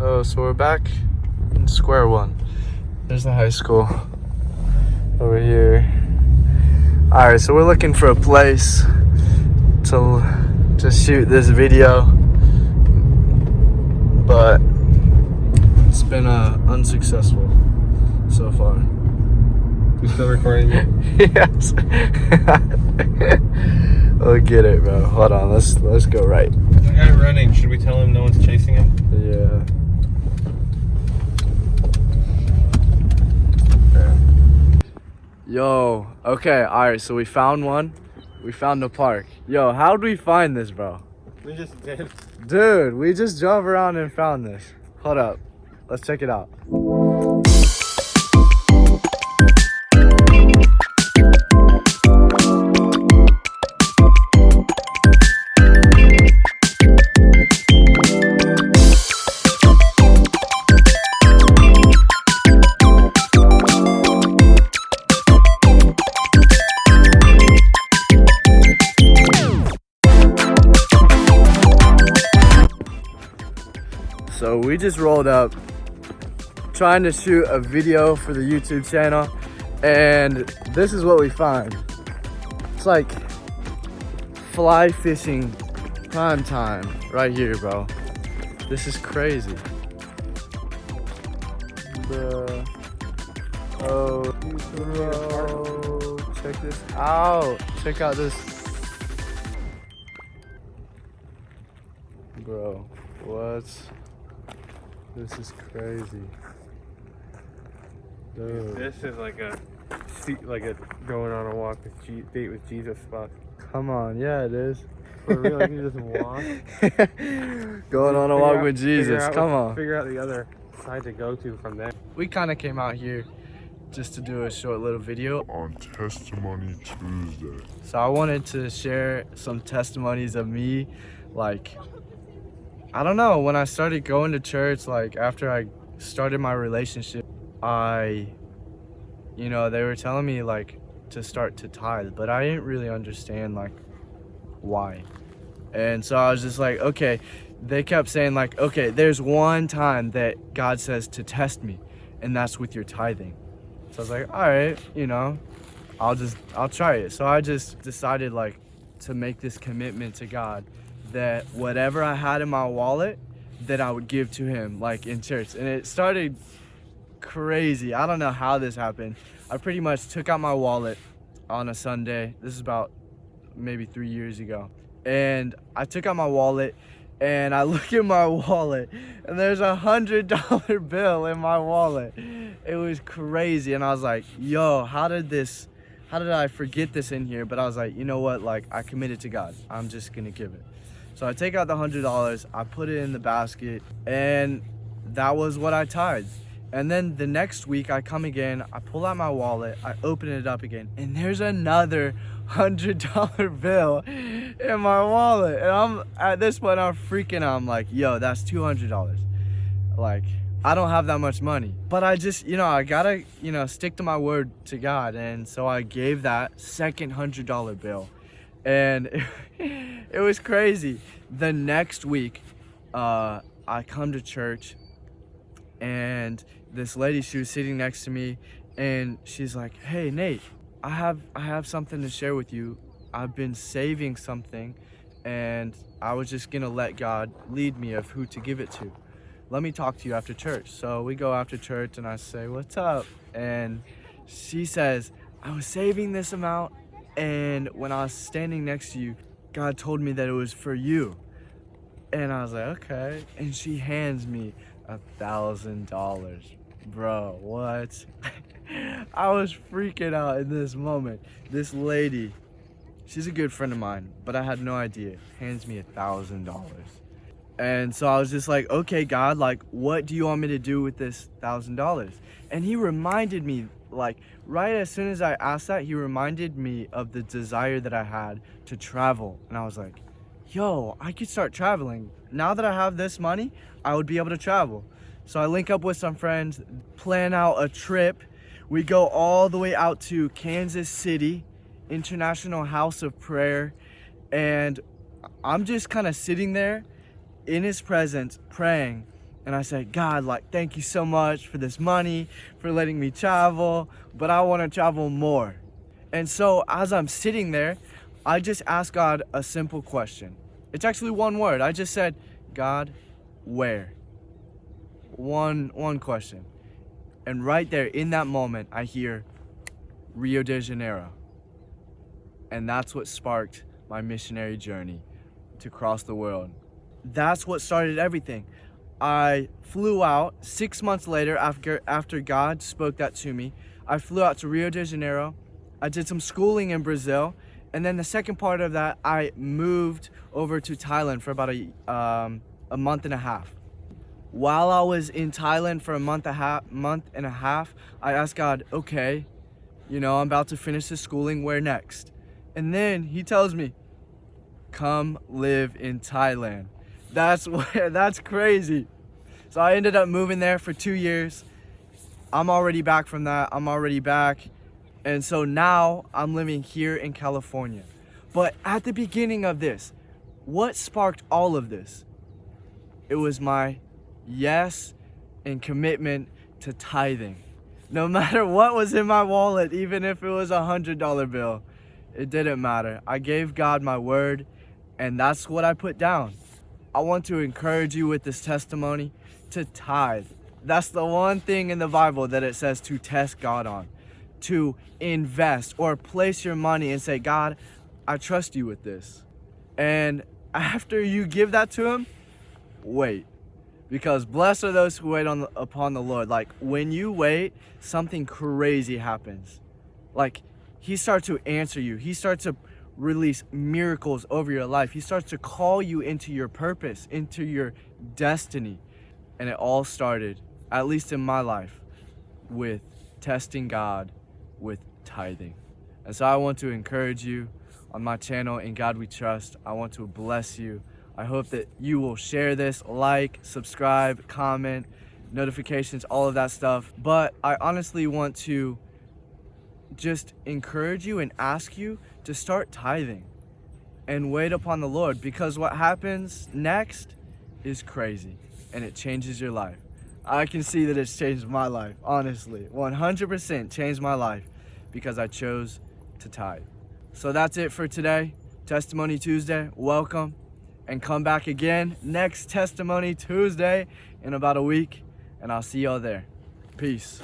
Oh, so we're back in square one. There's the high school over here. Alright, so we're looking for a place to shoot this video, but it's been unsuccessful so far. You still recording me? Yes. Look at it, bro. Hold on, let's go right. There's a guy running. Should we tell him no one's chasing him? Yeah. Yo, okay, alright, so we found one. We found the park. Yo, how'd we find this, bro? We just did. Dude, we just drove around and found this. Hold up. Let's check it out. So we just rolled up trying to shoot a video for the YouTube channel, and this is what we find. It's like fly fishing prime time right here, bro. This is crazy. Bruh. Oh, bro. Check this out. Check out this. Bro, what? This is crazy. Dude. This is like a going on a walk with date with Jesus spot. Come on, yeah, it is. For real, like you just walk. Going on a walk with Jesus. Come on. Figure out the other side to go to from there. We kind of came out here just to do a short little video on Testimony Tuesday. So I wanted to share some testimonies of me, like, I don't know, when I started going to church, like after I started my relationship, they were telling me like to start to tithe, but I didn't really understand like why. And so I was just like, okay, they kept saying like, okay, there's one time that God says to test me, and that's with your tithing. So I was like, all right, I'll try it. So I just decided like to make this commitment to God that whatever I had in my wallet, that I would give to him, like in church. And it started crazy. I don't know how this happened. I pretty much took out my wallet on a Sunday. This is about maybe 3 years ago. And I took out my wallet and I look at my wallet and there's $100 bill in my wallet. It was crazy. And I was like, yo, how did I forget this in here? But I was like, you know what? Like, I committed to God. I'm just gonna give it. So I take out the $100, I put it in the basket, and that was what I tithed. And then the next week I come again, I pull out my wallet, I open it up again, and there's another $100 bill in my wallet. And at this point I'm freaking out. I'm like, yo, that's $200. Like, I don't have that much money. But I just, I gotta, stick to my word to God. And so I gave that second $100 bill. And it was crazy. The next week, I come to church, and this lady, she was sitting next to me, and she's like, hey, Nate, I have something to share with you. I've been saving something, and I was just gonna let God lead me of who to give it to. Let me talk to you after church. So we go after church, and I say, what's up? And she says, I was saving this amount, and when I was standing next to you, God told me that it was for you. And I was like, okay. And she hands me $1,000. Bro, what? I was freaking out in this moment. This lady, she's a good friend of mine, but I had no idea, hands me $1,000. And so I was just like, okay, God, like, what do you want me to do with this $1,000? And he reminded me, like, right as soon as I asked that, he reminded me of the desire that I had to travel. And I was like, yo, I could start traveling. Now that I have this money, I would be able to travel. So I link up with some friends, plan out a trip. We go all the way out to Kansas City, International House of Prayer. And I'm just kind of sitting there in his presence praying. And I said, God, like, thank you so much for this money, for letting me travel, but I want to travel more. And so as I'm sitting there, I just asked God a simple question. It's actually one word. I just said, God, where? One question. And right there in that moment, I hear Rio de Janeiro. And that's what sparked my missionary journey to cross the world. That's what started everything. I flew out 6 months later after God spoke that to me. I flew out to Rio de Janeiro. I did some schooling in Brazil. And then the second part of that, I moved over to Thailand for about a month and a half. While I was in Thailand for a month and a half, I asked God, okay, I'm about to finish this schooling, where next? And then he tells me, come live in Thailand. That's crazy. So I ended up moving there for 2 years. I'm already back from that. I'm already back. And so now I'm living here in California. But at the beginning of this, what sparked all of this? It was my yes and commitment to tithing. No matter what was in my wallet, even if it was $100 bill, it didn't matter. I gave God my word, and that's what I put down. I want to encourage you with this testimony to tithe. That's the one thing in the Bible that it says to test God on, to invest or place your money and say, God, I trust you with this. And after you give that to him, wait. Because blessed are those who wait upon the Lord. Like, when you wait, something crazy happens. Like, he starts to answer you. He starts to release miracles over your life. He starts to call you into your purpose, into your destiny. And it all started, at least in my life, with testing God with tithing. And so I want to encourage you on my channel, In God We Trust. I want to bless you. I hope that you will share this, like, subscribe, comment, notifications, all of that stuff. But I honestly want to just encourage you and ask you to start tithing and wait upon the Lord, because what happens next is crazy and it changes your life. I can see that it's changed my life, honestly. 100% changed my life because I chose to tithe. So that's it for today. Testimony Tuesday, welcome. And come back again next Testimony Tuesday in about a week, and I'll see y'all there. Peace.